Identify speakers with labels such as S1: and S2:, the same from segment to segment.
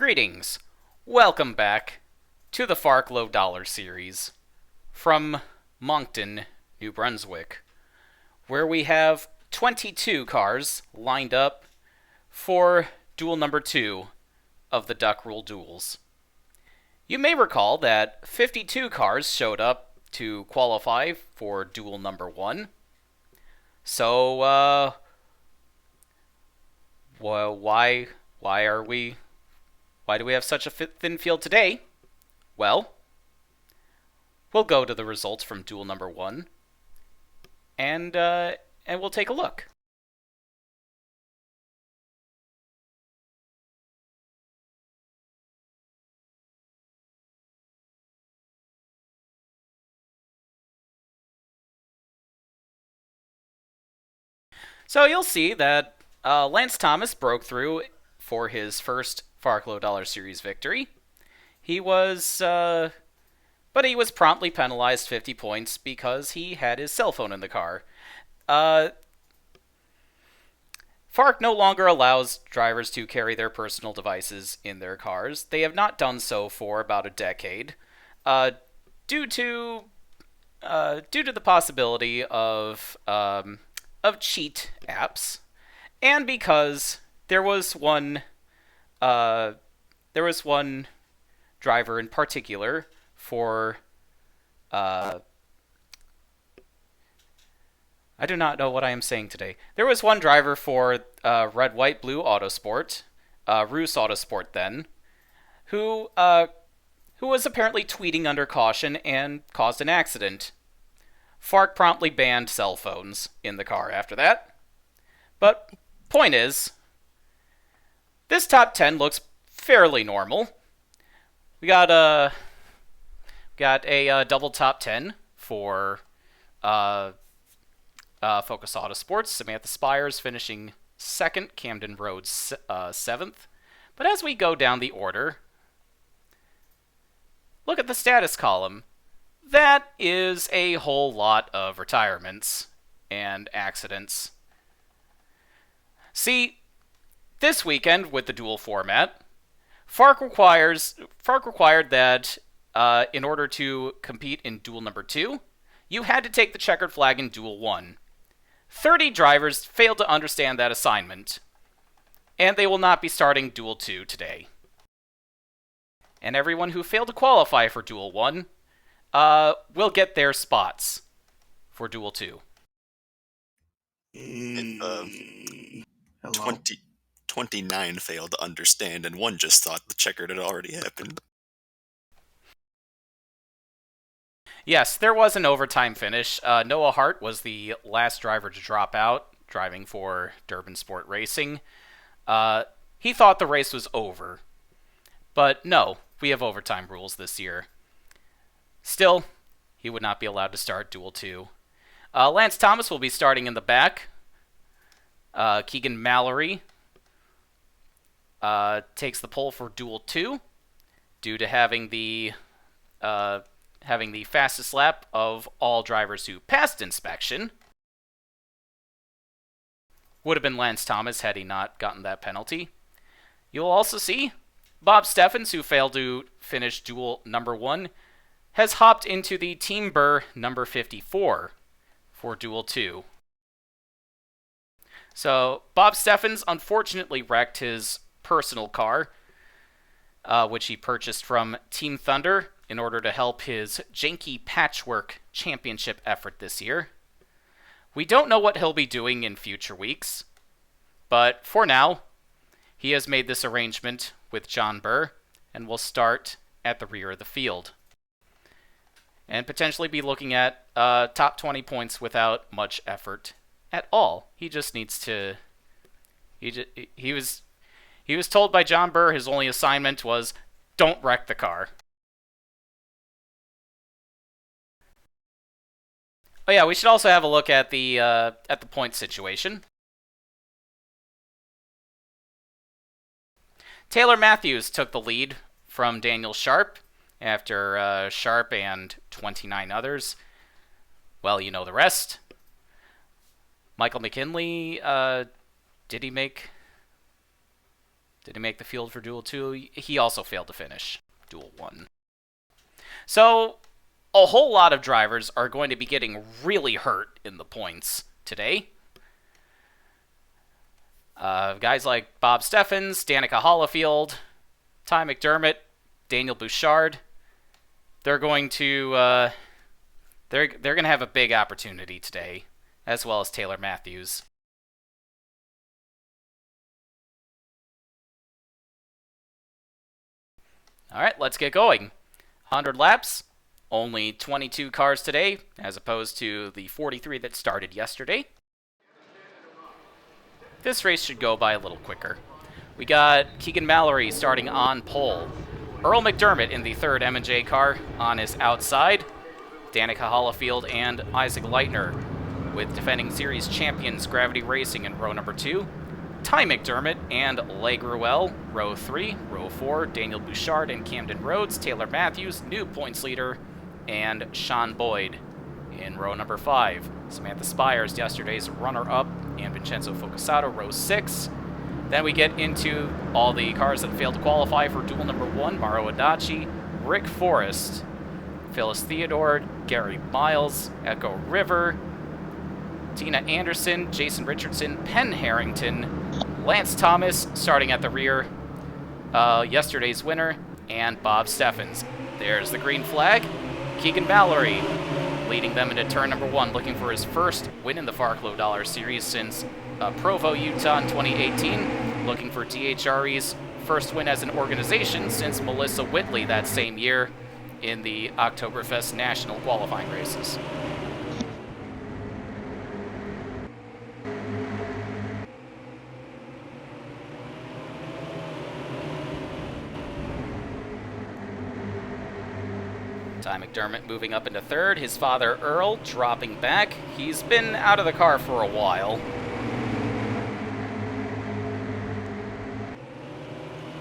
S1: Greetings. Welcome back to the FARC Low Dollar series from Moncton, New Brunswick, where we have 22 cars lined up for duel number 2 of the Duck Rule Duels. You may recall that 52 cars showed up to qualify for duel number 1. So, well, why do we have such a thin field today? Well, we'll go to the results from duel number 1, and we'll take a look. So you'll see that Lance Thomas broke through for his first FARC Low Dollar Series victory. But he was promptly penalized 50 points because he had his cell phone in the car. FARC no longer allows drivers to carry their personal devices in their cars. They have not done so for about a decade, due to the possibility of cheat apps, and because there was one driver in particular for I do not know what I am saying today. There was one driver for Red, White, Blue Autosport, Roos Autosport then, who was apparently tweeting under caution and caused an accident. FARC promptly banned cell phones in the car after that. But point is, this top 10 looks fairly normal. We got a double top 10 for Focus Autosports. Samantha Spires finishing 2nd, Camden Rhodes 7th. But as we go down the order, look at the status column. That is a whole lot of retirements and accidents. See, this weekend with the dual format, FARC required that in order to compete in duel number 2, you had to take the checkered flag in duel 1. 30 drivers failed to understand that assignment, and they will not be starting duel 2 today. And everyone who failed to qualify for duel 1 will get their spots for duel 2.
S2: Hello? 29 failed to understand, and one just thought the checkered had already happened.
S1: Yes, there was an overtime finish. Noah Hart was the last driver to drop out, driving for Durban Sport Racing. He thought the race was over. But no, we have overtime rules this year. Still, he would not be allowed to start duel 2. Lance Thomas will be starting in the back. Keegan Mallory takes the pole for duel 2 due to having the fastest lap of all drivers who passed inspection. Would have been Lance Thomas had he not gotten that penalty. You'll also see Bob Steffens, who failed to finish duel number 1, has hopped into the Team Burr number 54 for duel 2. So Bob Steffens unfortunately wrecked his personal car, which he purchased from Team Thunder in order to help his Janky Patchwork Championship effort this year. We don't know what he'll be doing in future weeks, but for now, he has made this arrangement with John Burr and will start at the rear of the field, and potentially be looking at top 20 points without much effort at all. He just needs to... He was told by John Burr his only assignment was, don't wreck the car. Oh yeah, we should also have a look at the point situation. Taylor Matthews took the lead from Daniel Sharp after Sharp and 29 others. Well, you know the rest. Michael McKinley, did he make Did he make the field for Duel 2? He also failed to finish Duel 1. So, a whole lot of drivers are going to be getting really hurt in the points today. Guys like Bob Steffens, Danica Hollifield, Ty McDermott, Daniel Bouchard, they're going to they're going to have a big opportunity today, as well as Taylor Matthews. All right, let's get going. 100 laps, only 22 cars today, as opposed to the 43 that started yesterday. This race should go by a little quicker. We got Keegan Mallory starting on pole. Earl McDermott in the third M&J car on his outside. Danica Hollifield and Isaac Leitner with defending series champions Gravity Racing in row number 2. Ty McDermott and Leigh Gruel, row 3. Row 4, Daniel Bouchard and Camden Rhodes. Taylor Matthews, new points leader, and Sean Boyd in row number 5. Samantha Spires, yesterday's runner-up, and Vincenzo Focusato, row 6. Then we get into all the cars that failed to qualify for Duel number 1. Mauro Adachi, Rick Forrest, Phyllis Theodore, Gary Miles, Echo River, Tina Anderson, Jason Richardson, Penn Harrington, Lance Thomas starting at the rear, yesterday's winner, and Bob Steffens. There's the green flag. Keegan Mallory leading them into turn number 1, looking for his first win in the FARC Low Dollar Series since Provo, Utah in 2018. Looking for DHRE's first win as an organization since Melissa Whitley that same year in the Oktoberfest National qualifying races. Ty McDermott moving up into third. His father, Earl, dropping back. He's been out of the car for a while.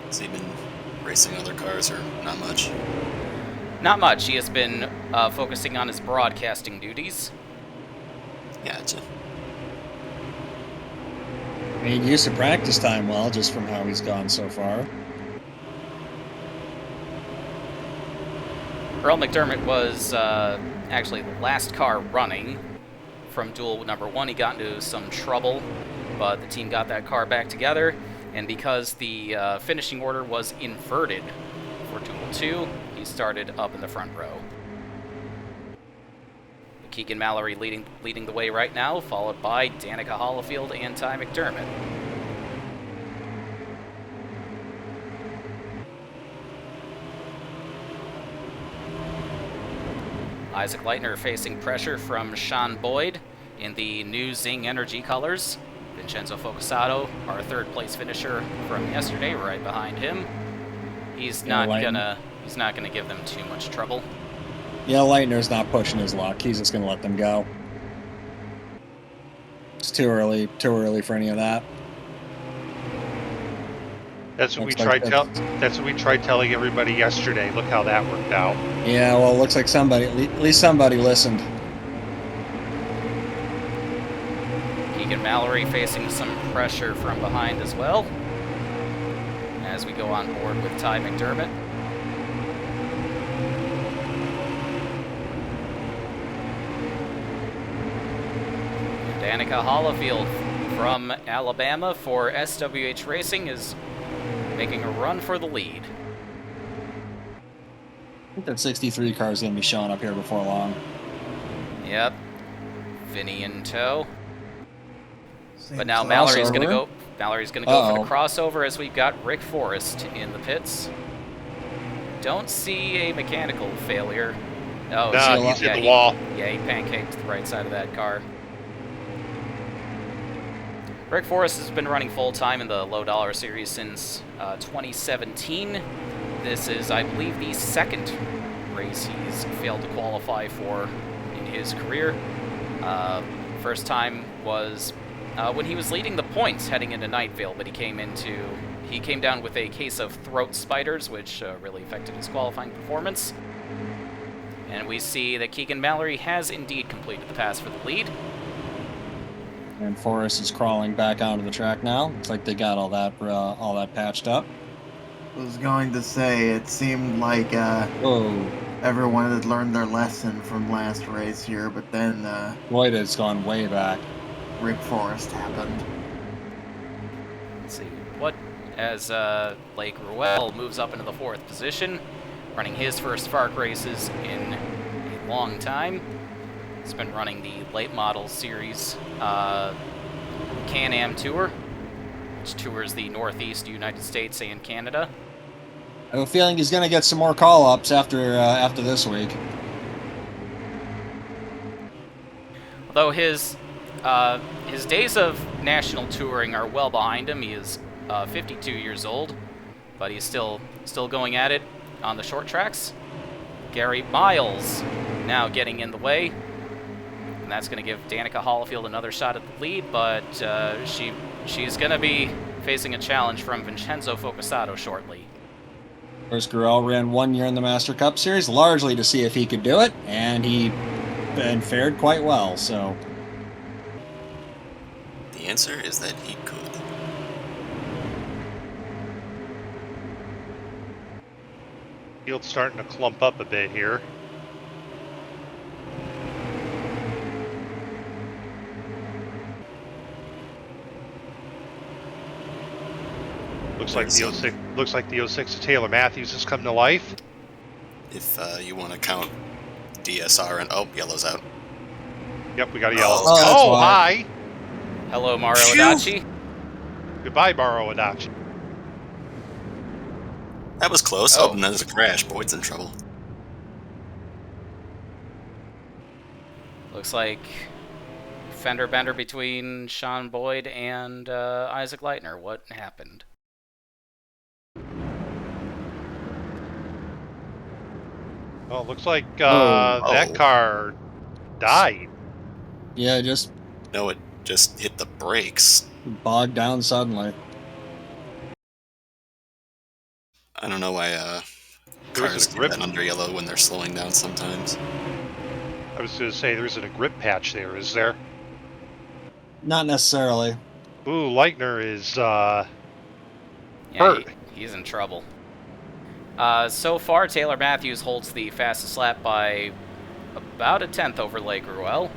S2: Has he been racing other cars or not much?
S1: Not much. He has been focusing on his broadcasting duties.
S2: Gotcha.
S3: Made use of practice time well, just from how he's gone so far.
S1: Earl McDermott was actually the last car running from Duel number 1. He got into some trouble, but the team got that car back together, and because the finishing order was inverted for Duel 2, he started up in the front row. Keegan Mallory leading the way right now, followed by Danica Hollifield and Ty McDermott. Isaac Leitner facing pressure from Sean Boyd in the new Zing Energy colors. Vincenzo Focusato, our third place finisher from yesterday, right behind him. He's not gonna give them too much trouble.
S3: Yeah, Leitner's not pushing his luck. He's just gonna let them go. It's too early for any of that.
S4: That's what we tried telling everybody yesterday. Look how that worked out.
S3: Yeah, well, it looks like at least somebody listened.
S1: Keegan Mallory facing some pressure from behind as well, as we go on board with Ty McDermott. Danica Hollifield from Alabama for SWH Racing is making a run for the lead.
S3: I think that 63 car is going to be showing up here before long.
S1: Yep. Vinny in tow. But now Mallory's going to go for the crossover as we've got Rick Forrest in the pits. Don't see a mechanical failure. Oh,
S4: no, he's hit the wall.
S1: Yeah, he pancaked the right side of that car. Rick Forrest has been running full-time in the Low Dollar Series since 2017. This is, I believe, the second race he's failed to qualify for in his career. First time was when he was leading the points heading into Nightvale, but he came down with a case of throat spiders, which really affected his qualifying performance. And we see that Keegan Mallory has indeed completed the pass for the lead.
S3: And Forrest is crawling back onto the track now. Looks like they got all that patched up.
S5: I was going to say, it seemed like
S3: Whoa.
S5: everyone had learned their lesson from last race here, but then
S3: Boy, it's gone way back.
S5: Rick Forrest happened.
S1: Let's see what as Lake Ruel moves up into the 4th position, running his first FARC races in a long time. He's been running the late model series Can-Am Tour, which tours the Northeast United States and Canada.
S3: I have a feeling he's going to get some more call-ups after this week.
S1: Although his days of national touring are well behind him. He is 52 years old, but he's still going at it on the short tracks. Gary Miles now getting in the way, and that's going to give Danica Hollifield another shot at the lead, but she's going to be facing a challenge from Vincenzo Focusato shortly.
S3: First, Gruel ran 1 year in the Master Cup Series, largely to see if he could do it, and he fared quite well, so...
S2: The answer is that he could.
S4: Field's starting to clump up a bit here. Looks like the 06 of Taylor Matthews has come to life.
S2: If you want to count DSR and... Oh, yellow's out.
S4: Yep, we got a yellow.
S3: Oh,
S4: Hi!
S1: Hello, Mario Adachi.
S4: Goodbye, Mario Adachi.
S2: That was close.
S1: Oh.
S2: Oh, and there's a crash. Boyd's in trouble.
S1: Looks like fender bender between Sean Boyd and Isaac Leitner. What happened?
S4: Well, it looks like that car died.
S3: Yeah, just
S2: No, it just hit the brakes.
S3: bogged down suddenly.
S2: I don't know why
S4: There was
S2: cars
S4: a
S2: get
S4: grip.
S2: that under yellow when they're slowing down sometimes.
S4: I was going to say, there isn't a grip patch there, is there?
S3: Not necessarily.
S4: Ooh, Leitner is
S1: Yeah,
S4: hurt.
S1: he's in trouble. So far, Taylor Matthews holds the fastest lap by about a tenth over Lake Gruel.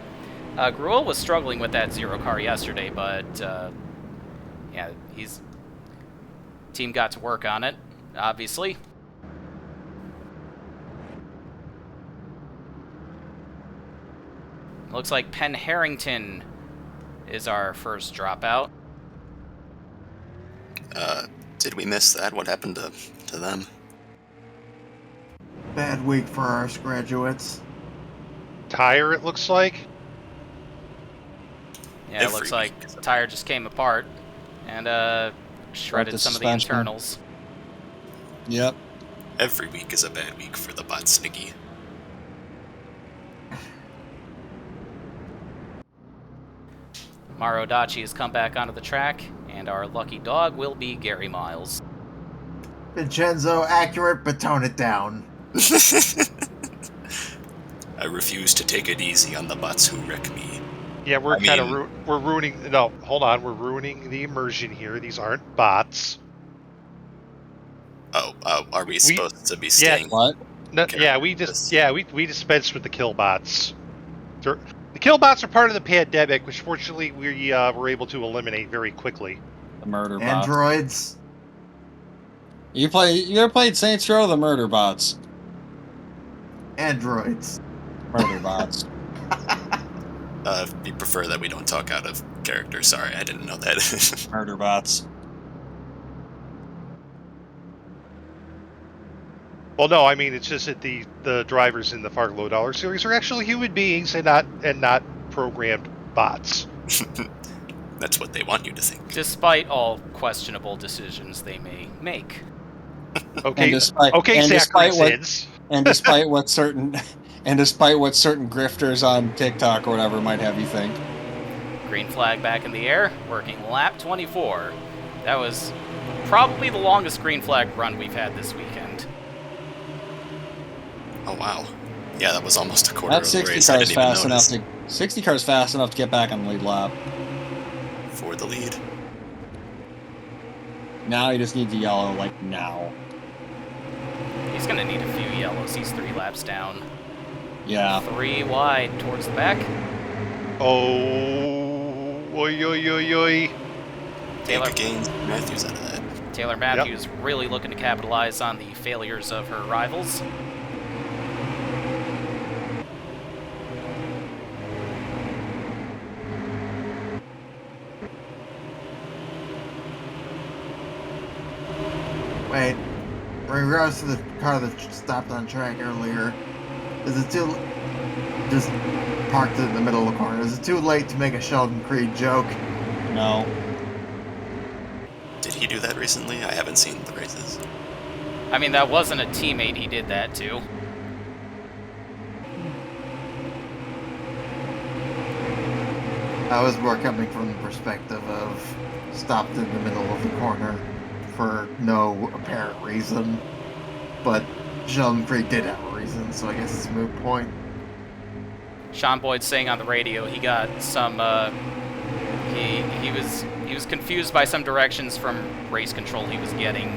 S1: Gruel was struggling with that zero car yesterday, but yeah, team got to work on it, obviously. Looks like Penn Harrington is our first dropout.
S2: Did we miss that? What happened to them?
S5: Bad week for our graduates.
S4: tire, it looks like.
S1: Yeah, it looks like the tire just came apart and shredded some of the internals.
S3: Yep.
S2: Every week is a bad week for the bot Sniggy.
S1: Mario Dachi has come back onto the track, and our lucky dog will be Gary Miles.
S5: Vincenzo, accurate, but tone it down.
S2: I refuse to take it easy on the bots who wreck me.
S4: Yeah, we're we're ruining. No, hold on. We're ruining the immersion here. These aren't bots.
S2: Oh, are we supposed to be staying?
S3: What?
S4: No, yeah, we dispensed with the kill bots. The kill bots are part of the pandemic, which fortunately we were able to eliminate very quickly.
S3: The murder bots.
S5: Androids.
S3: You ever played Saints Row? The murder bots.
S5: Androids.
S3: Murder bots.
S2: You prefer that we don't talk out of character. Sorry, I didn't know that.
S3: Murder bots.
S4: Well, no, I mean it's just that the drivers in the FARC Low Dollar series are actually human beings and not programmed bots.
S2: That's what they want you to think.
S1: Despite all questionable decisions they may make.
S4: Okay,
S3: despite what certain grifters on TikTok or whatever might have you think.
S1: Green flag back in the air, working lap 24. That was probably the longest green flag run we've had this weekend.
S2: Oh wow, yeah, that was almost a quarter
S3: That
S2: of the
S3: 60
S2: race. I
S3: cars
S2: didn't even
S3: fast enough
S2: notice.
S3: to 60 cars fast enough to get back on the lead lap.
S2: for the lead.
S3: Now he just needs a yellow, like, now.
S1: He's going to need a few yellows. He's 3 laps down.
S3: Yeah.
S1: 3 wide towards the back.
S4: Oh, oi, oi, oi, oi.
S1: Taylor
S2: Gains Matthews out of that.
S1: Taylor Matthews really looking to capitalize on the failures of her rivals.
S5: Wait, in regards to the car that stopped on track earlier, is it too... just parked in the middle of the corner, is it too late to make a Sheldon Creed joke?
S3: No.
S2: Did he do that recently? I haven't seen the races.
S1: I mean, that wasn't a teammate he did that to.
S5: I was more coming from the perspective of stopped in the middle of the corner for no apparent reason. But Sheldon Creed did have a reason, so I guess it's a moot point.
S1: Sean Boyd saying on the radio he got some, he was confused by some directions from race control he was getting.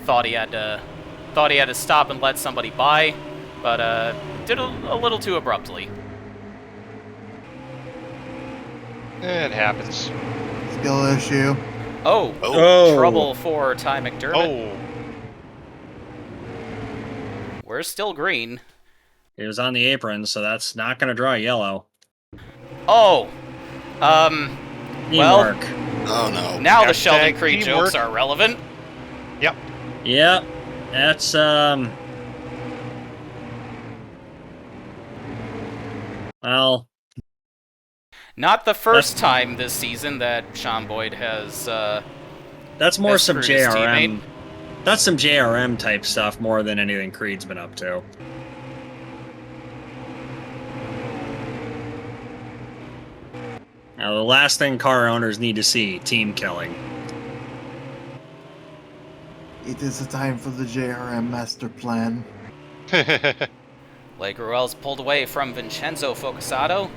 S1: Thought he had to stop and let somebody by, but did a little too abruptly.
S4: It happens.
S5: Skill issue.
S1: Oh,
S3: Oh.
S1: trouble for Ty McDermott.
S4: Oh,
S1: We're still green.
S3: It was on the apron, so that's not going to draw yellow.
S1: Oh, well,
S3: Teamwork.
S2: Oh no.
S1: now the
S4: Hashtag
S1: Sheldon Creed
S4: teamwork.
S1: jokes are relevant.
S4: yep.
S3: Yep. That's, well,
S1: Not the first time this season that Sean Boyd has,
S3: that's more
S1: That's
S3: some
S1: screwed his
S3: JRM. That's some JRM type stuff more than anything Creed's been up to. Now, the last thing car owners need to see, team killing.
S5: It is a time for the JRM master plan.
S1: Blake Ruel's pulled away from Vincenzo Focusato.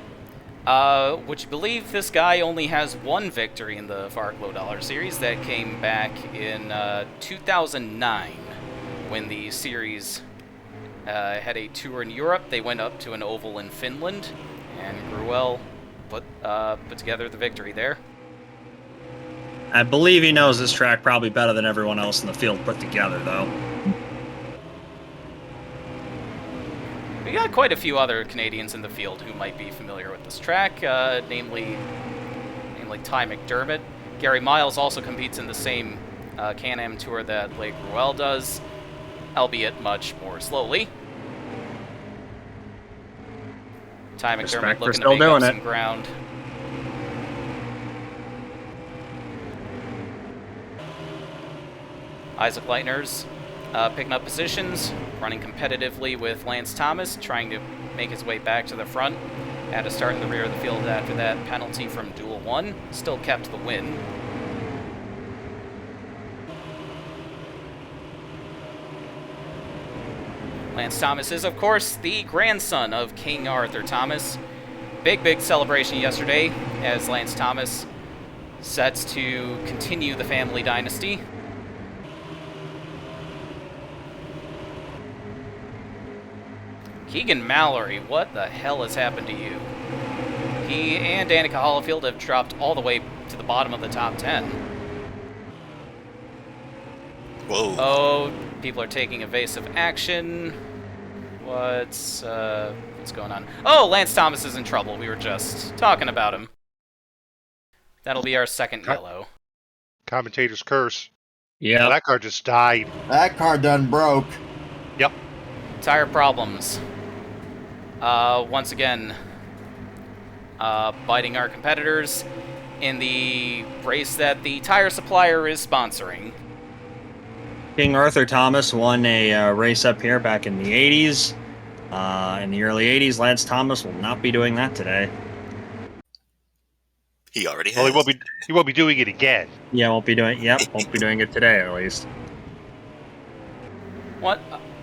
S1: Would you believe this guy only has one victory in the FARC Low Dollar Series? That came back in 2009 when the series had a tour in Europe. They went up to an oval in Finland, and Gruel put together the victory there.
S3: I believe he knows this track probably better than everyone else in the field put together, though.
S1: We got quite a few other Canadians in the field who might be familiar with this track, namely Ty McDermott. Gary Miles also competes in the same Can-Am tour that Blake Ruel does, albeit much more slowly. Ty McDermott
S3: Respect for
S1: looking
S3: still
S1: to make up
S3: doing
S1: some
S3: it.
S1: ground. Isaac Leitner's picking up positions, running competitively with Lance Thomas, trying to make his way back to the front. Had to start in the rear of the field after that penalty from Duel 1. Still kept the win. Lance Thomas is, of course, the grandson of King Arthur Thomas. Big celebration yesterday as Lance Thomas sets to continue the family dynasty. Keegan Mallory, what the hell has happened to you? He and Danica Hollifield have dropped all the way to the bottom of the top 10.
S2: Whoa.
S1: Oh, people are taking evasive action. What's going on? Oh, Lance Thomas is in trouble. We were just talking about him. That'll be our second yellow.
S4: Commentator's curse.
S3: Yeah.
S4: That car just died.
S5: That car done broke.
S4: Yep.
S1: Tire problems. Once again, biting our competitors in the race that the tire supplier is sponsoring.
S3: King Arthur Thomas won a race up here back in the 80s. In the early 80s, Lance Thomas will not be doing that today.
S2: He already has.
S4: Well, he won't be doing it again.
S3: Yeah, won't be doing it today at least.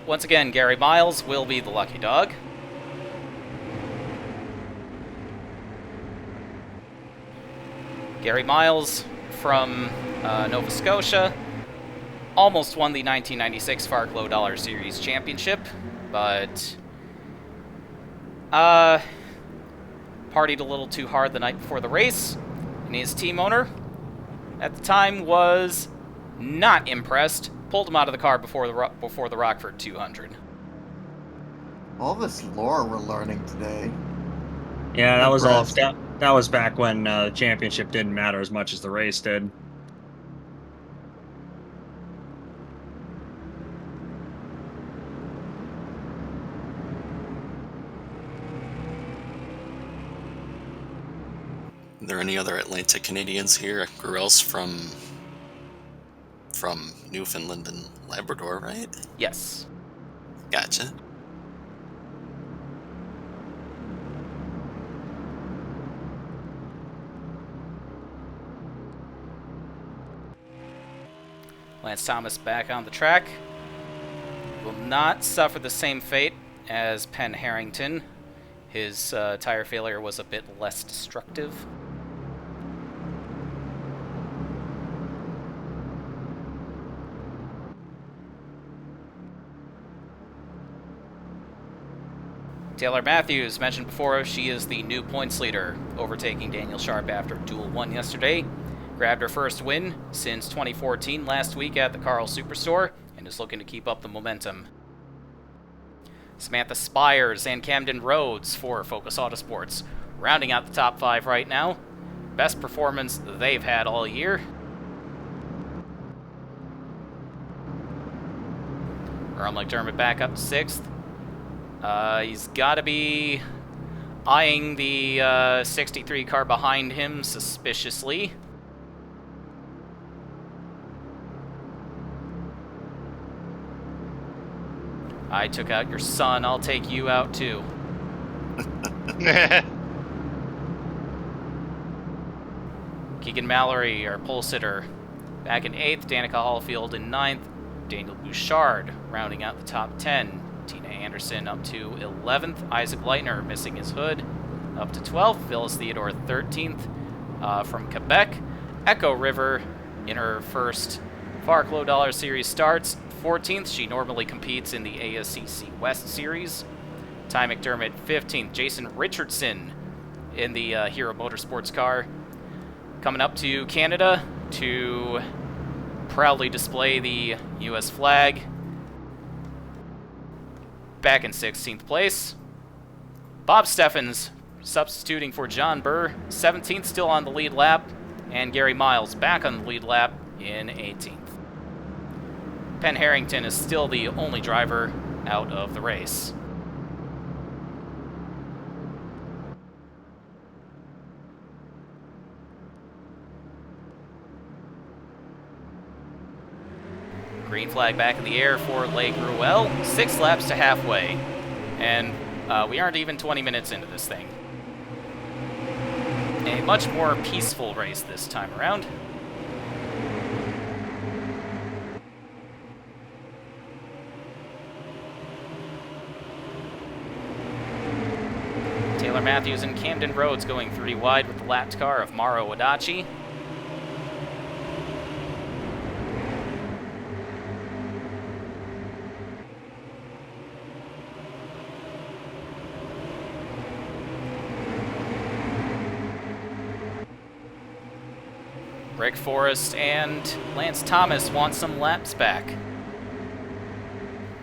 S1: Once again, Gary Miles will be the lucky dog. Gary Miles from Nova Scotia almost won the 1996 FARC Low Dollar Series Championship, but partied a little too hard the night before the race, and his team owner at the time was not impressed, pulled him out of the car before the Rockford 200.
S5: All this lore we're learning today.
S3: Yeah, that was all.
S5: Impressed.
S3: That was back when the championship didn't matter as much as the race did.
S2: Are there any other Atlantic Canadians here? Gruel's from Newfoundland and Labrador, right?
S1: Yes.
S2: Gotcha.
S1: Lance Thomas back on the track. Will not suffer the same fate as Penn Harrington. His tire failure was a bit less destructive. Taylor Matthews, mentioned before, she is the new points leader, overtaking Daniel Sharp after Duel 1 yesterday. Grabbed her first win since 2014 last week at the Carl Superstore, and is looking to keep up the momentum. Samantha Spires and Camden Rhodes for Focus Autosports, rounding out the top 5 right now. Best performance they've had all year. Earl McDermott back up to 6th. He's got to be eyeing the 63 car behind him suspiciously. I took out your son, I'll take you out too. Keegan Mallory, our pole sitter, back in 8th. Danica Hallfield in 9th. Daniel Bouchard rounding out the top 10. Tina Anderson up to 11th. Isaac Leitner missing his hood up to 12th. Phyllis Theodore 13th from Quebec. Echo River in her first FARC Low Dollar Series starts 14th. She normally competes in the ASCC West Series. Ty McDermott 15th. Jason Richardson in the Hero Motorsports car coming up to Canada to proudly display the U.S. flag. Back in 16th place. Bob Steffens substituting for John Burr, 17th, still on the lead lap. And Gary Miles back on the lead lap in 18th. Penn Harrington is still the only driver out of the race. Green flag back in the air for Le Gruel. 6 laps to halfway. And we aren't even 20 minutes into this thing. A much more peaceful race this time around. Taylor Matthews and Camden Rhodes going 3 wide with the lapped car of Maro Wadachi. Rick Forrest and Lance Thomas want some laps back.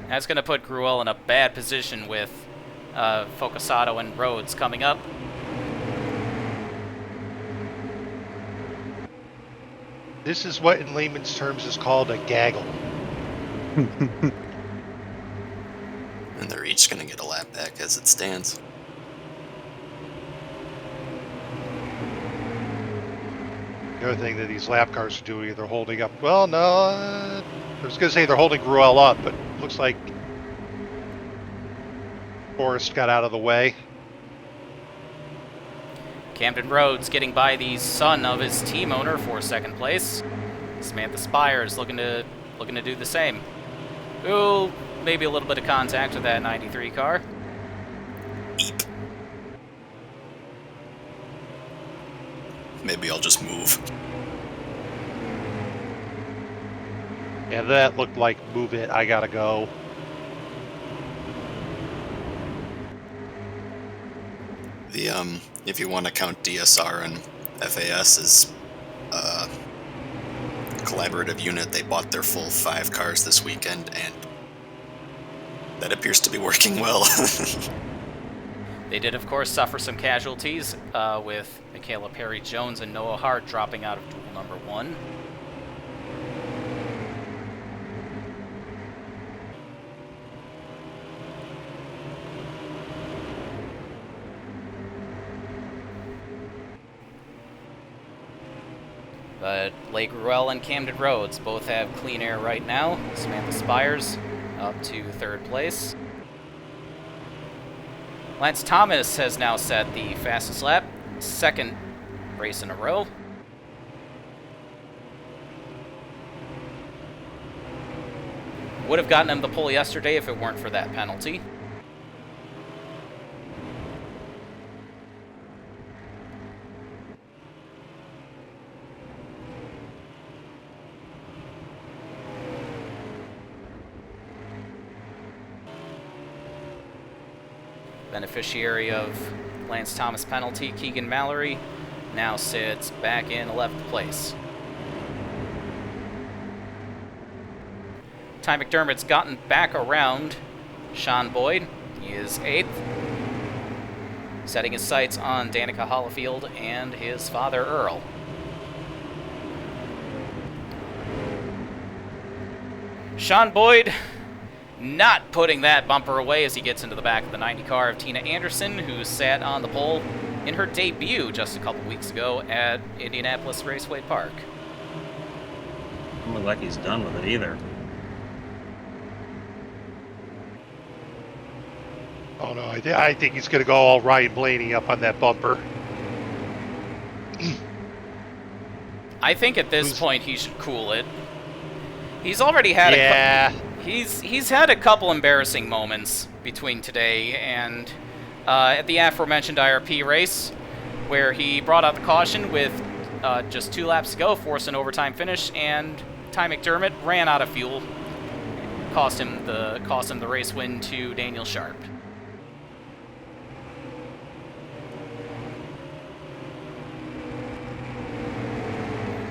S1: That's going to put Gruel in a bad position with Focusato and Rhodes coming up.
S4: This is what in layman's terms is called a gaggle.
S2: And they're each going to get a lap back as it stands.
S4: The other thing that these lap cars are doing, they're holding up. Well, no, I was going to say they're holding Gruel up, but it looks like Forrest got out of the way.
S1: Camden Rhodes getting by the son of his team owner for 2nd place. Samantha Spires looking to do the same. Ooh, maybe a little bit of contact with that 93 car.
S2: Maybe I'll just move.
S4: Yeah, that looked like move it. I gotta go.
S2: The if you want to count DSR and FAS as a collaborative unit, they bought their full 5 cars this weekend, and that appears to be working well.
S1: They did, of course, suffer some casualties, with Michaela Perry-Jones and Noah Hart dropping out of duel number 1. But Lake Ruel and Camden Rhodes both have clean air right now. Samantha Spires up to 3rd place. Lance Thomas has now set the fastest lap, 2nd race in a row. Would have gotten him the pole yesterday if it weren't for that penalty. Beneficiary of Lance Thomas penalty, Keegan Mallory, now sits back in 11th place. Ty McDermott's gotten back around Sean Boyd. He is 8th. Setting his sights on Danica Hollifield and his father, Earl. Sean Boyd not putting that bumper away as he gets into the back of the 90 car of Tina Anderson, who sat on the pole in her debut just a couple weeks ago at Indianapolis Raceway Park.
S3: Doesn't look like he's done with it either.
S4: Oh no, I think he's going to go all Ryan Blaney up on that bumper.
S1: I think at this point he should cool it. He's already had He's had a couple embarrassing moments between today and at the aforementioned IRP race, where he brought out the caution with just 2 laps to go, forced an overtime finish, and Ty McDermott ran out of fuel, cost him the race win to Daniel Sharp.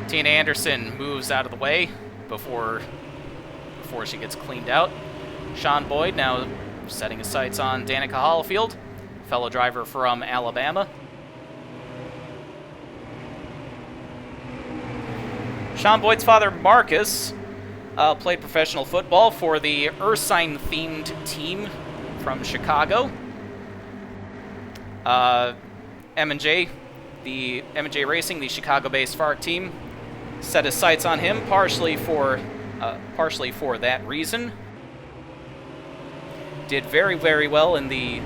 S1: Tina Anderson moves out of the way before she gets cleaned out. Sean Boyd now setting his sights on Danica Hollifield, fellow driver from Alabama. Sean Boyd's father, Marcus, played professional football for the Ursine-themed team from Chicago. M&J Racing, the Chicago-based FARC team, set his sights on him partially for that reason. Did very, very well in the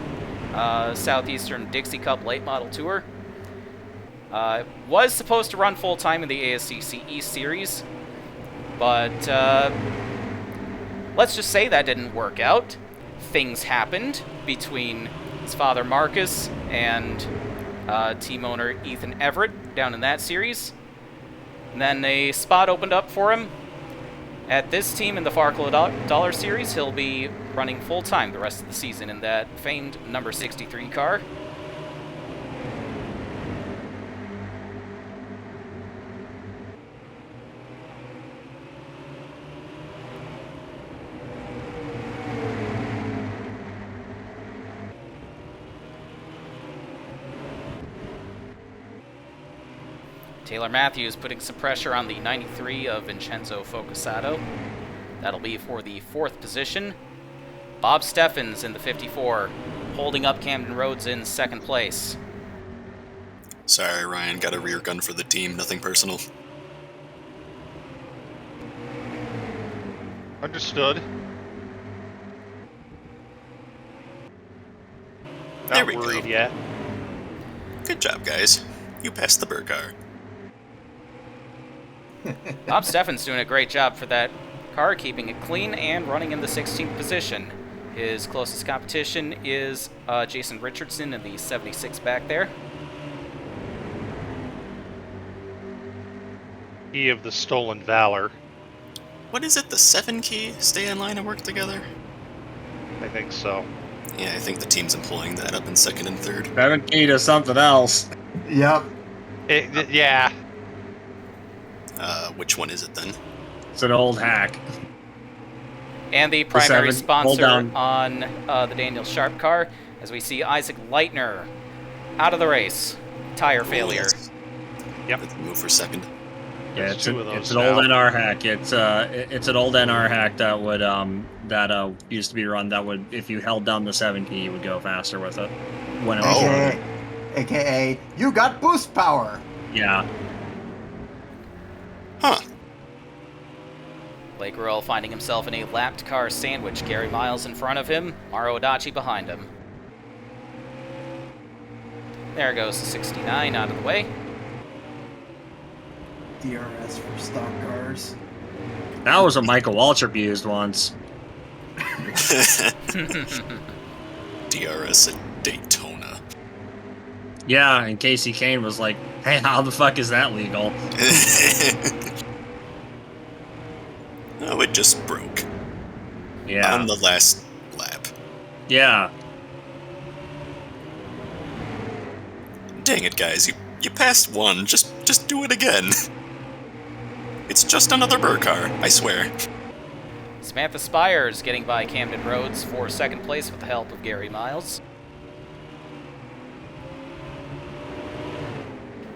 S1: Southeastern Dixie Cup Late Model Tour. Was supposed to run full-time in the ASCC East Series, but let's just say that didn't work out. Things happened between his father Marcus and team owner Ethan Everett down in that series. And then a spot opened up for him at this team in the FARC Dollar Series. He'll be running full-time the rest of the season in that famed number 63 car. Taylor Matthews putting some pressure on the 93 of Vincenzo Focusato. That'll be for the 4th position. Bob Steffens in the 54, holding up Camden Rhodes in 2nd place.
S2: Sorry, Ryan, got a rear gun for the team, nothing personal.
S4: Understood.
S2: There
S4: Not
S2: we
S4: worried
S2: go.
S4: yet.
S2: Good job, guys. You passed the Burr car.
S1: Bob Steffens doing a great job for that car, keeping it clean and running in the 16th position. His closest competition is Jason Richardson in the 76 back there.
S4: Key of the Stolen Valor.
S2: What is it? The 7 key? Stay in line and work together?
S4: I think so.
S2: Yeah, I think the team's employing that up in 2nd and 3rd.
S3: 7 key to something else.
S5: Yep.
S4: Yeah.
S2: Which one is it then?
S3: It's an old hack.
S1: And the primary
S3: 7, hold
S1: sponsor
S3: down.
S1: on the Daniel Sharp car, as we see Isaac Leitner out of the race. Tire failure.
S4: Yep.
S2: Let's move for 2nd.
S3: Yeah,
S4: There's
S3: it's,
S4: two of those
S3: it's an
S4: now.
S3: old NR hack. It's an old NR hack that would used to be run. That would, if you held down the 7 key, you would go faster with it. When it was loaded.
S5: AKA, you got boost power.
S3: Yeah.
S2: Huh.
S1: Blake Ruel finding himself in a lapped car sandwich. Gary Miles in front of him, Mauro Adachi behind him. There goes the 69 out of the way.
S5: DRS for stock cars.
S3: That was what Michael Waltrip used once.
S2: DRS at Daytona.
S3: Yeah, and Casey Kane was like, hey, how the fuck is that legal?
S2: Oh, it just broke.
S3: Yeah.
S2: On the last lap.
S3: Yeah.
S2: Dang it, guys. You passed one. Just do it again. It's just another Burr car, I swear.
S1: Samantha Spires getting by Camden Rhodes for 2nd place with the help of Gary Miles.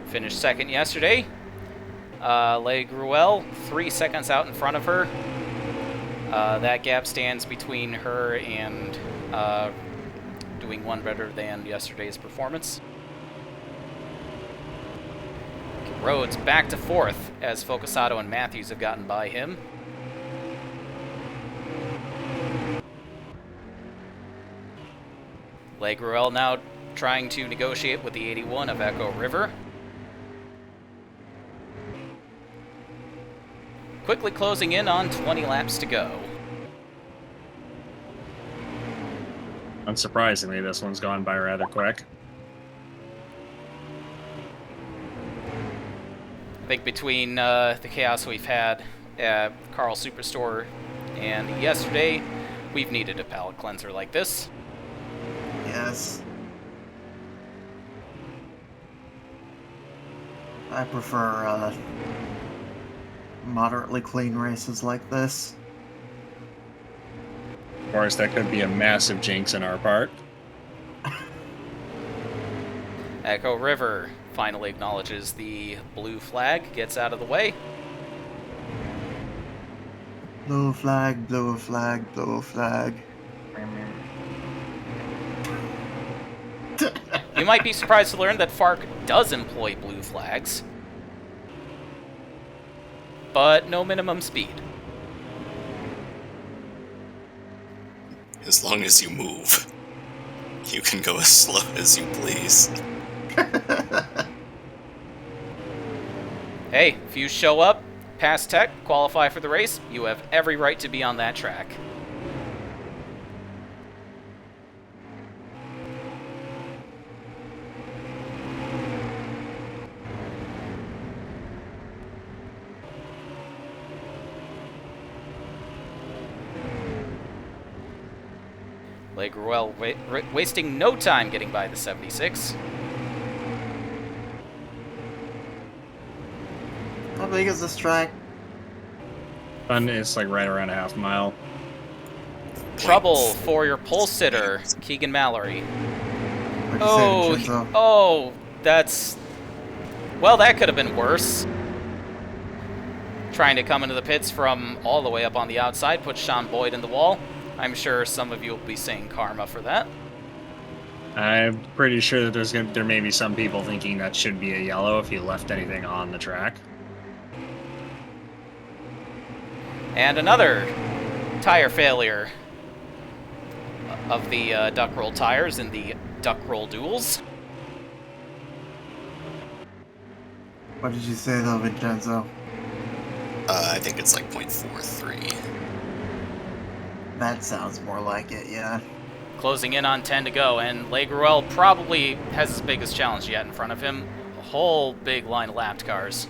S1: Finished 2nd yesterday. Le Gruel, 3 seconds out in front of her. That gap stands between her and doing one better than yesterday's performance. Rhodes back to 4th as Focusato and Matthews have gotten by him. Le Gruel now trying to negotiate with the 81 of Echo River. Quickly closing in on 20 laps to go.
S3: Unsurprisingly, this one's gone by rather quick.
S1: I think between the chaos we've had at Carl Superstore and yesterday, we've needed a palate cleanser like this.
S5: Yes. I prefer moderately clean races like this.
S3: Of course, that could be a massive jinx on our part.
S1: Echo River finally acknowledges the blue flag, gets out of the way.
S5: Blue flag, blue flag, blue flag.
S1: You might be surprised to learn that FARC does employ blue flags, but no minimum speed.
S2: As long as you move, you can go as slow as you please.
S1: Hey, if you show up, pass tech, qualify for the race, you have every right to be on that track. Le Gruel wasting no time getting by the 76.
S5: How big is this track?
S3: And it's like right around a half mile.
S1: Trouble for your pole sitter, Keegan Mallory.
S5: What'd you say, Vincenzo?
S1: Oh, that's... Well, that could have been worse. Trying to come into the pits from all the way up on the outside, put Sean Boyd in the wall. I'm sure some of you will be saying karma for that.
S3: I'm pretty sure that there may be some people thinking that should be a yellow if you left anything on the track.
S1: And another tire failure of the duck roll tires in the duck roll duels.
S5: What did you say though, Vincenzo?
S2: I think it's like 0.43.
S5: That sounds more like it, yeah.
S1: Closing in on 10 to go, and Le Gruel probably has his biggest challenge yet in front of him. A whole big line of lapped cars.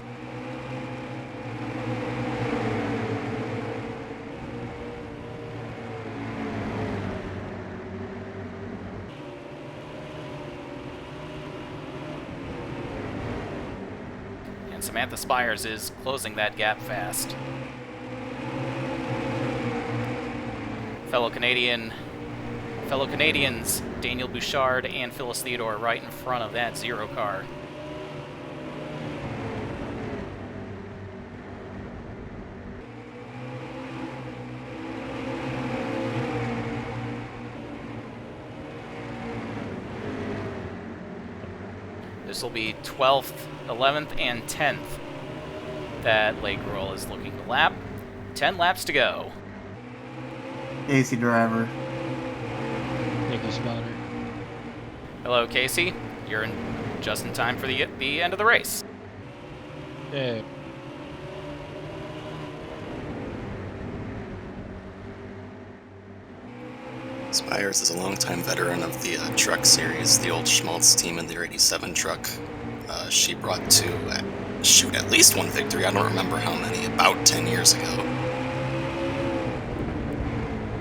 S1: and Samantha Spires is closing that gap fast. Fellow Canadians, Daniel Bouchard and Phyllis Theodore right in front of that 0 car. This will be 12th, 11th, and 10th that Lake Rural is looking to lap. 10 laps to go.
S5: Casey driver.
S6: Nickel spotter.
S1: Hello, Casey. You're just in time for the end of the race.
S6: Yeah.
S2: Spires is a longtime veteran of the truck series, the old Schmaltz team in their 87 truck. She brought to, at least one victory, I don't remember how many, about 10 years ago.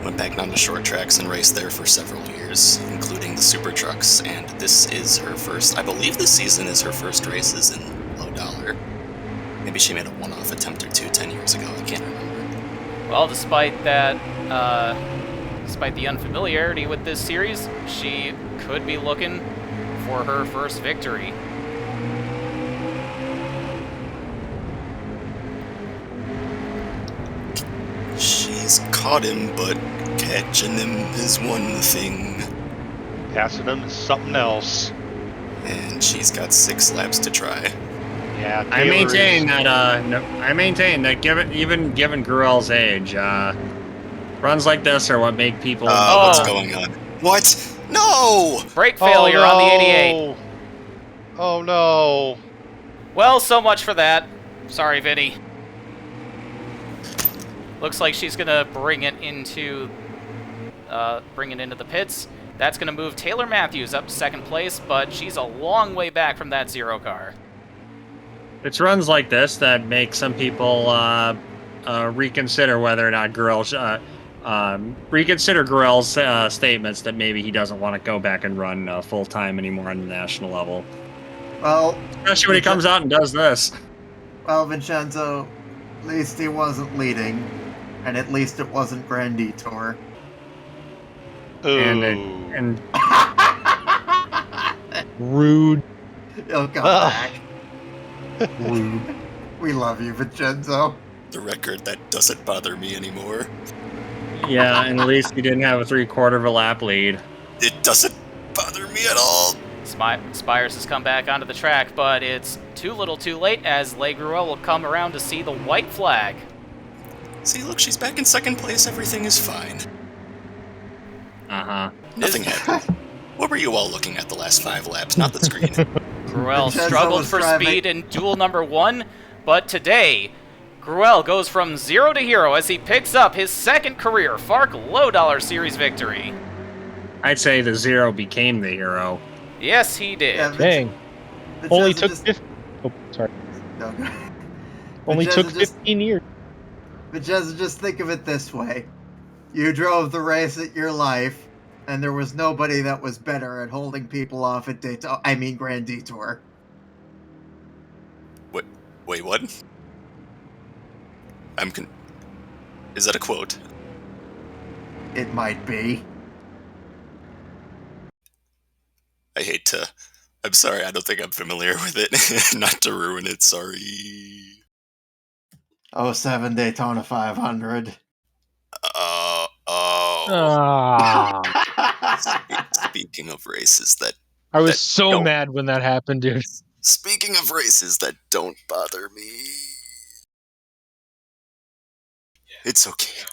S2: Went back down to short tracks and raced there for several years, including the super trucks, and this is her first, I believe this season is her first races in low dollar. Maybe she made a one-off attempt or two 10 years ago, I can't remember.
S1: Well, despite that, despite the unfamiliarity with this series, she could be looking for her first victory.
S2: She's caught him, but catching him is one thing.
S4: Passing him is something else.
S2: And she's got 6 laps to try.
S4: Yeah,
S3: I maintain that given Gruel's age, runs like this are what make people.
S2: What's going on? What? No!
S1: Brake failure on the 88.
S4: Oh no.
S1: Well, so much for that. Sorry, Vinny. Looks like she's gonna bring it into the pits. That's gonna move Taylor Matthews up to second place, but she's a long way back from that 0 car.
S3: It's runs like this that make some people reconsider whether or not reconsider Gruel's statements that maybe he doesn't want to go back and run full time anymore on the national level.
S5: Well,
S3: Especially when he comes out and does this.
S5: well, Vincenzo, at least he wasn't leading, and at least it wasn't Grand Detour.
S4: Ooh.
S3: And
S6: Rude.
S5: He'll come
S4: Ugh.
S5: back.
S6: Rude.
S5: We love you, Vincenzo.
S2: The record, that doesn't bother me anymore.
S3: yeah, and at least he didn't have a 3/4 of a lap lead.
S2: It doesn't bother me at all.
S1: Spires has come back onto the track, but it's too little too late as Le Gruel will come around to see the white flag.
S2: See, look, she's back in second place. Everything is fine. Nothing happened. What were you all looking at the last 5 laps? Not the screen.
S1: Gruel
S5: Vincenzo
S1: struggled
S5: was
S1: for
S5: driving.
S1: speed in duel number 1, but today, Gruel goes from 0 to hero as he picks up his second career FARC Low Dollar Series victory.
S3: I'd say the 0 became the hero.
S1: Yes, he did.
S5: Yeah,
S6: Dang.
S5: Vincenzo
S6: Only took
S5: just-
S6: 15. Oh, sorry.
S5: No.
S6: Only
S5: Vincenzo
S6: took
S5: just-
S6: 15 years.
S5: Vincenzo, just think of it this way. You drove the race at your life, and there was nobody that was better at holding people off at Grand Detour.
S2: Wait, what? Is that a quote?
S5: It might be.
S2: I'm sorry, I don't think I'm familiar with it. Not to ruin it, sorry.
S5: 07 Daytona 500.
S2: Oh.
S6: Ah.
S2: Speaking of races that...
S6: I was
S2: that
S6: so
S2: don't-
S6: mad when that happened, dude.
S2: Speaking of races that don't bother me... It's okay.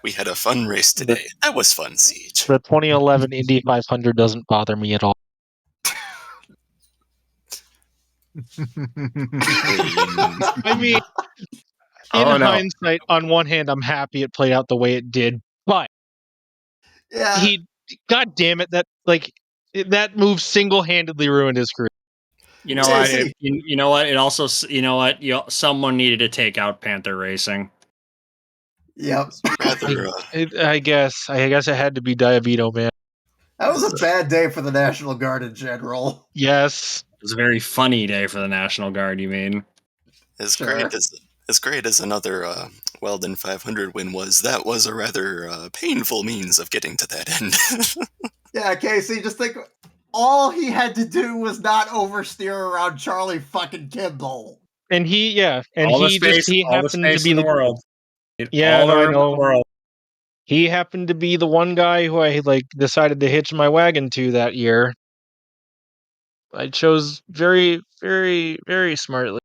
S2: We had a fun race today. That was fun, Siege.
S6: The 2011 Indy 500 doesn't bother me at all. I mean, in hindsight, on one hand, I'm happy it played out the way it did, but
S5: Yeah.
S6: God damn it, that move single-handedly ruined his career.
S3: You know
S5: Yeah,
S3: what?
S5: see-
S3: You know what? It also, someone needed to take out Panther Racing.
S5: Yep.
S2: Rather,
S6: I guess it had to be Diabito, man.
S5: That was a bad day for the National Guard in general.
S6: Yes.
S3: It was a very funny day for the National Guard, you mean?
S2: As
S5: Sure.
S2: great as another Weldon 500 win was, that was a rather painful means of getting to that end.
S5: Yeah, Casey, just think all he had to do was not oversteer around Charlie fucking Kimball.
S6: And he
S3: all the
S6: happened to
S3: space
S6: be
S3: in the
S6: the
S3: world.
S6: yeah,
S3: All the
S6: no, I
S3: room in
S6: know.
S3: the world.
S6: He happened to be the one guy who I decided to hitch my wagon to that year. I chose very, very, very smartly.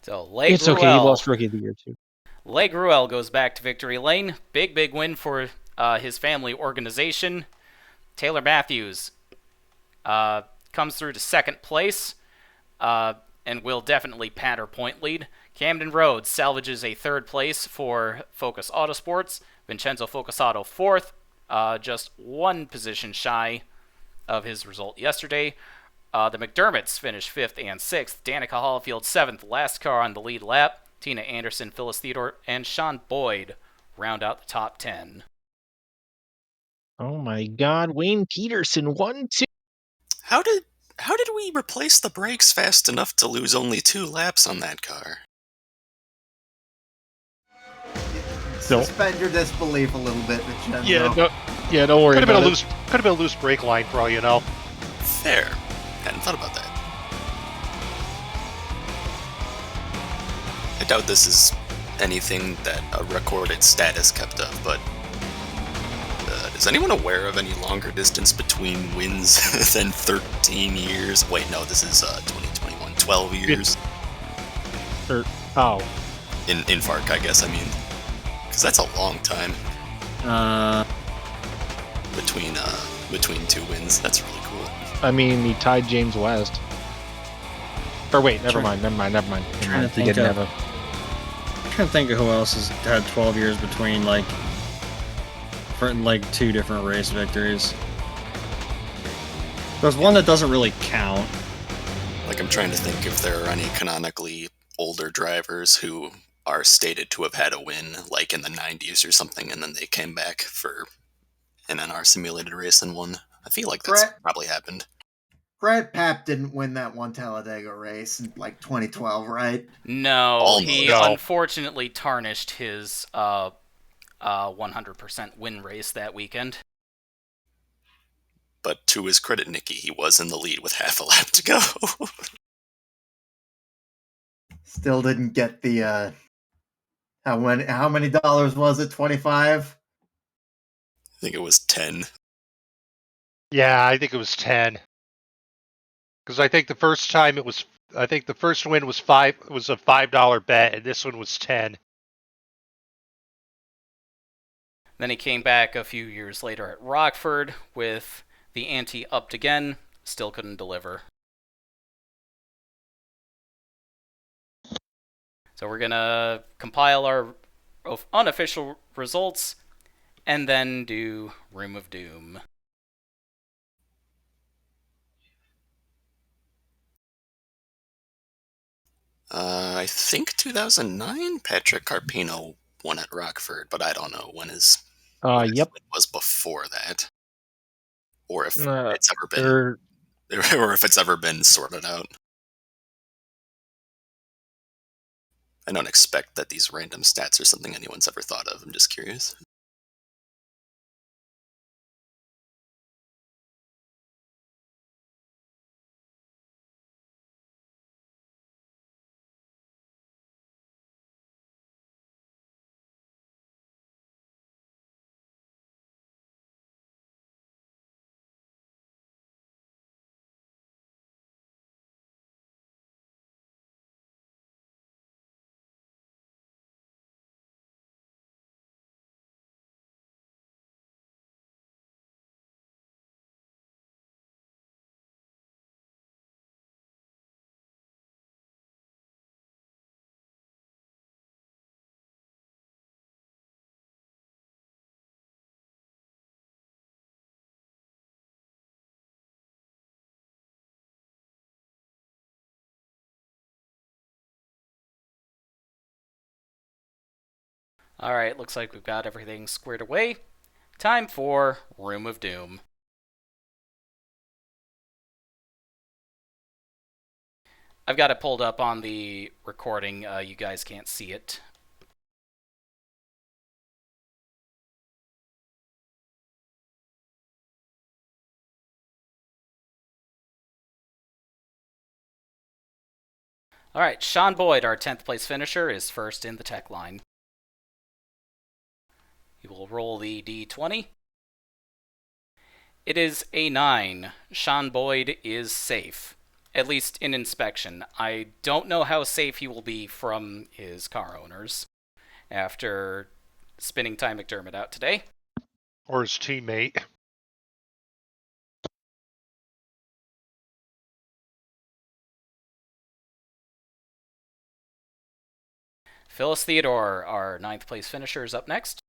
S1: So Le
S6: It's okay. He
S1: Gruel.
S6: lost Rookie of the Year too.
S1: Le Gruel goes back to victory lane. Big win for his family organization. Taylor Matthews comes through to second place and will definitely pad her point lead. Camden Rhodes salvages a third place for Focus Autosports. Vincenzo Focusato fourth, just one position shy of his result yesterday. The McDermotts finished fifth and sixth. Danica Hollifield seventh, last car on the lead lap. Tina Anderson, Phyllis Theodore, and Sean Boyd round out the top 10.
S6: Oh my God, Wayne Peterson won too.
S2: How did we replace the brakes fast enough to lose only 2 laps on that car?
S5: Suspend your disbelief a little bit, Vincenzo.
S6: Don't worry
S4: Could have
S6: about it.
S4: been a loose brake line for all you know.
S2: Fair. Hadn't thought about that. I doubt this is anything that a recorded stat is kept of, but is anyone aware of any longer distance between wins than 13 years? Wait, no, this is 2021. 12 years?
S6: Oh.
S2: In FARC, I guess, I mean. Because that's a long time. Between 2 wins. That's really cool.
S6: I mean, he tied James West. Or wait, never mind.
S3: Trying to
S6: He didn't have a...
S3: I'm trying to think of who else has had 12 years between for 2 different race victories. There's one that doesn't really count.
S2: I'm trying to think if there are any canonically older drivers who are stated to have had a win, in the 90s or something, and then they came back for an NR simulated race and won. I feel like that's probably happened.
S5: Brad Papp didn't win that one Talladega race in 2012, right?
S1: No,
S2: Almost.
S1: he
S4: No.
S1: unfortunately tarnished his 100% win race that weekend.
S2: But to his credit, Nicky, he was in the lead with half a lap to go.
S5: Still didn't get the how many dollars was it? 25?
S2: I think it was 10.
S4: Yeah, I think it was 10. Because I think the first win was a $5 bet, and this one was 10.
S1: Then he came back a few years later at Rockford with the ante upped again, still couldn't deliver. So we're going to compile our unofficial results and then do Room of Doom.
S2: I think 2009, Patrick Carpino won at Rockford, but I don't know when his win was before that. Or if it's ever been or if it's ever been sorted out. I don't expect that these random stats are something anyone's ever thought of. I'm just curious.
S1: Alright, looks like we've got everything squared away. Time for Room of Doom. I've got it pulled up on the recording. You guys can't see it. All right, Sean Boyd, our 10th place finisher, is first in the tech line. He will roll the D20. It is a 9. Sean Boyd is safe, at least in inspection. I don't know how safe he will be from his car owners after spinning Ty McDermott out today.
S4: Or his teammate.
S1: Phyllis Theodore, our 9th place finisher, is up next.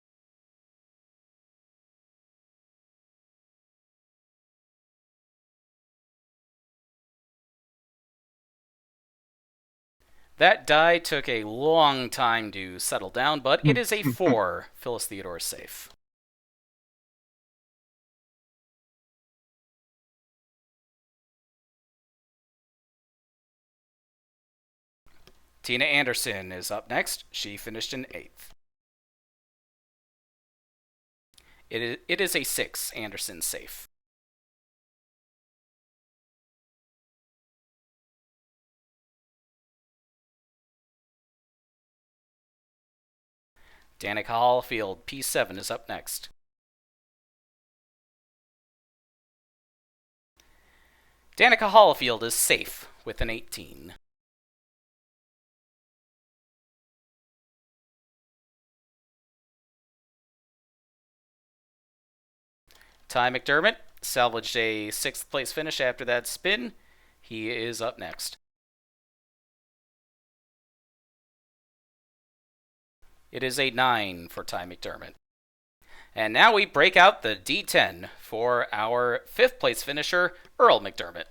S1: That die took a long time to settle down, but it is a 4. Phyllis Theodore is safe. Tina Anderson is up next. She finished in 8th. It is a 6. Anderson safe. Danica Hallfield, P7, is up next. Danica Hallfield is safe with an 18. Ty McDermott salvaged a 6th place finish after that spin. He is up next. It is a 9 for Ty McDermott. And now we break out the D10 for our 5th place finisher, Earl McDermott.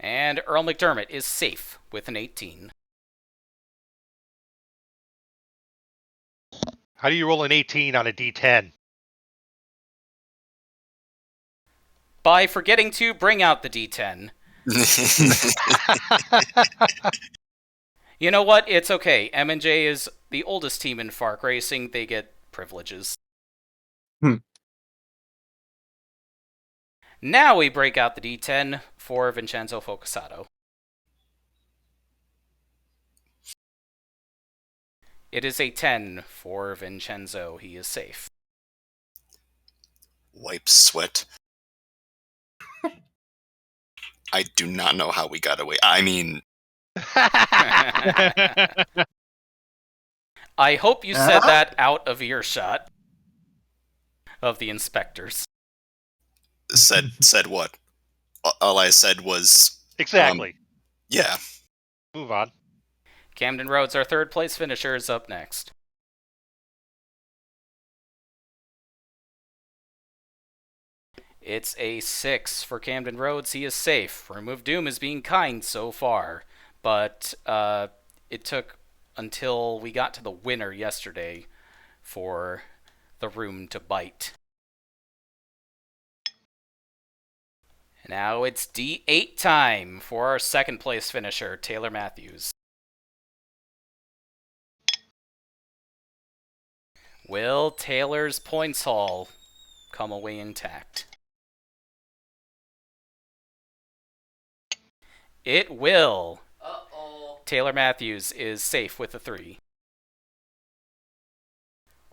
S1: And Earl McDermott is safe with an 18.
S4: How do you roll an 18 on a D10?
S1: By forgetting to bring out the D10. You know what? It's okay. M&J is the oldest team in FARC racing. They get privileges. Now we break out the D10 for Vincenzo Focusato. It is a 10 for Vincenzo. He is safe.
S2: Wipe sweat. I do not know how we got away. I mean...
S1: I hope you said that out of earshot of the inspectors.
S2: Said what? All I said was...
S4: Exactly.
S2: Yeah.
S4: Move on.
S1: Camden Rhodes, our 3rd place finisher, is up next. It's a 6 for Camden Rhodes. He is safe. Remove Doom is being kind so far, but it took until we got to the winner yesterday for the room to bite. Now it's D8 time for our 2nd place finisher, Taylor Matthews. Will Taylor's points haul come away intact? It will. Uh-oh. Taylor Matthews is safe with a 3.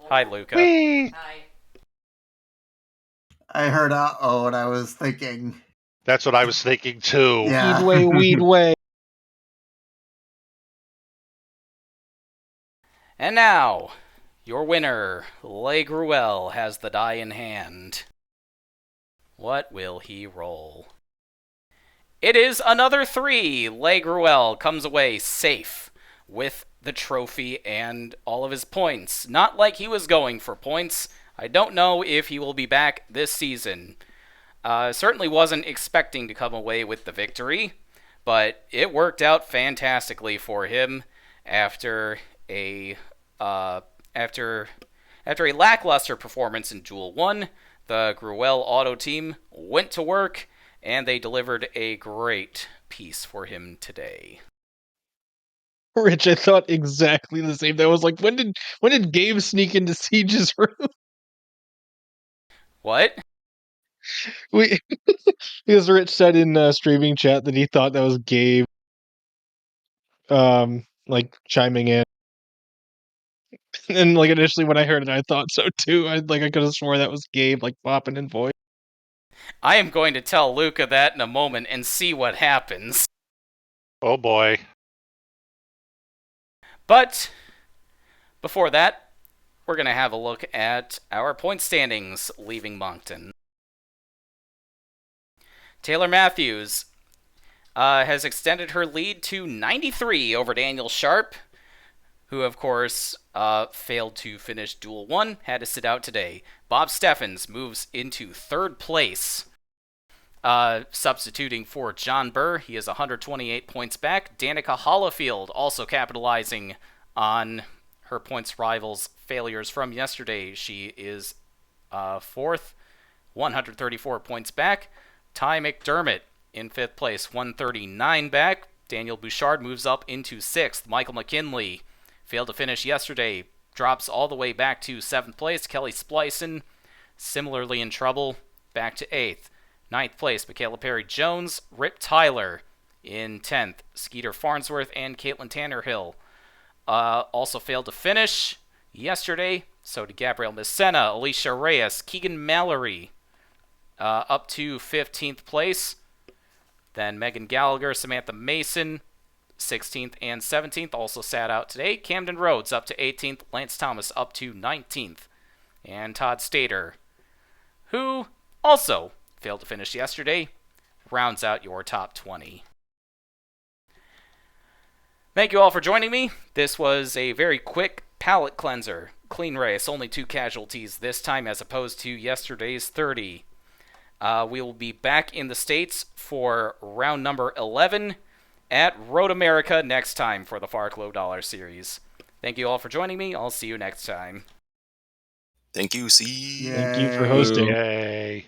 S1: Hi, Luca.
S4: Whee!
S7: Hi.
S5: I heard uh-oh, and I was thinking...
S4: That's what I was thinking, too.
S5: Yeah.
S6: Weed way.
S1: And now, your winner, Le Gruel, has the die in hand. What will he roll? It is another 3. Le Gruel comes away safe with the trophy and all of his points. Not like he was going for points. I don't know if he will be back this season. Certainly wasn't expecting to come away with the victory, but it worked out fantastically for him. after a uh, after a lackluster performance in Duel 1. The Gruel Auto team went to work, and they delivered a great piece for him today.
S6: Rich, I thought exactly the same. That was like, when did Gabe sneak into Siege's room?
S1: What?
S6: Because Rich said in streaming chat that he thought that was Gabe, like chiming in, and like initially when I heard it, I thought so too. I could have swore that was Gabe, like popping in voice.
S1: I am going to tell Luca that in a moment and see what happens.
S4: Oh boy.
S1: But before that, we're going to have a look at our point standings leaving Moncton. Taylor Matthews has extended her lead to 93 over Daniel Sharp, who, of course, failed to finish Duel 1, had to sit out today. Bob Steffens moves into third place, substituting for John Burr. He is 128 points back. Danica Hollifield also capitalizing on her points rivals' failures from yesterday. She is fourth, 134 points back. Ty McDermott in fifth place, 139 back. Daniel Bouchard moves up into sixth. Michael McKinley failed to finish yesterday, drops all the way back to seventh place. Kelly Splicen, similarly in trouble, back to eighth. Ninth place, Michaela Perry-Jones. Rip Tyler in 10th. Skeeter Farnsworth and Caitlin Tannerhill also failed to finish yesterday. So did Gabrielle Messena, Alicia Reyes, Keegan Mallory up to 15th place. Then Megan Gallagher, Samantha Mason, 16th and 17th, also sat out today. Camden Rhodes up to 18th. Lance Thomas up to 19th. And Todd Stater, who also failed to finish yesterday, rounds out your top 20. Thank you all for joining me. This was a very quick palate cleanser. Clean race, only 2 casualties this time as opposed to yesterday's 30. We will be back in the States for round number 11 at Road America next time for the FARC Low Dollar Series. Thank you all for joining me. I'll see you next time.
S2: Thank you, see.
S6: Thank you for hosting.
S4: Yay.